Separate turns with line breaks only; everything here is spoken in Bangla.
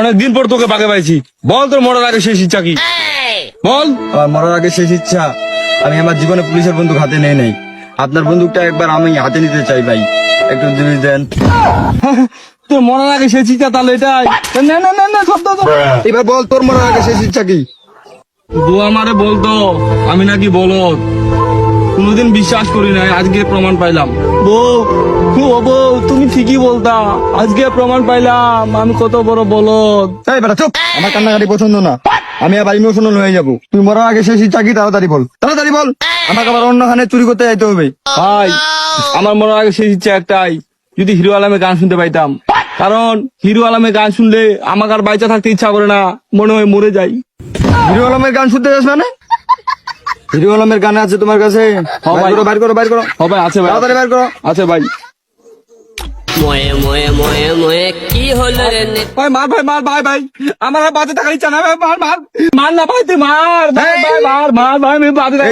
অনেকদিন পর তোকে বাগে পাইছি, বল তোর মরার আগে শেষ ইচ্ছা কি? বল।
আমার মরার আগে শেষ ইচ্ছা, আমি আমার জীবনে পুলিশের বন্দুক হাতে নেই নাই। আপনার বন্দুকটা একবার আমি হাতে নিতে চাই ভাই, একটু জিনিস দেন।
তোর মরার আগে শেষ ইচ্ছা তাহলে এটাই? না না না না, সব তো
এবার বল তোর মরার আগে শেষ ইচ্ছা কি?
দু আমারে বলতো আমি নাকি বলদ, কোনোদিন বিশ্বাস করি নাই, আজকে প্রমাণ পাইলাম। বউ, ও বউ, তুমি ঠিকই বলতা, আজকে প্রমাণ পাইলাম আমি কত বড় বলদ।
এই বেটা চুপ, আমার কান্নাকাটি পছন্দ না, আমি আবার ইমোশনাল হয়ে যাবো। তুই মরার আগে শেষ ইচ্ছা কি তাড়াতাড়ি বল, তাড়াতাড়ি বল, আমাকে আবার অন্যখানে চুরি করতে যাইতে হবে।
ভাই, আমার মরার আগে শেষ ইচ্ছা একটাই, যদি হিরো আলমের গান শুনতে পাইতাম। কারণ হিরো আলমের গান শুনলে আমাকে আর বাইচা থাকতে ইচ্ছা করে না, মনে হয় মরে যাই।
হিরো আলমের গান শুনতে যাস মানে? হিরো আলমের গান আছে তোমার কাছে?
ভাই।
বাইর করো, বাইর করো,
হবে, আছে ভাই,
তাড়াতাড়ি বাইর করো।
আছে ভাই।
ময়ে ময়ে ময়ে ময়ে কি হলো রে
ভাই মার, ভাই মার, ভাই ভাই, আমার আর বাঁচে থাকার ইচ্ছা না, ভাই মার মার মার না ভাই, তুই মার ভাই, ভাই মার মার ভাই, আমি বাঁচে থাকি।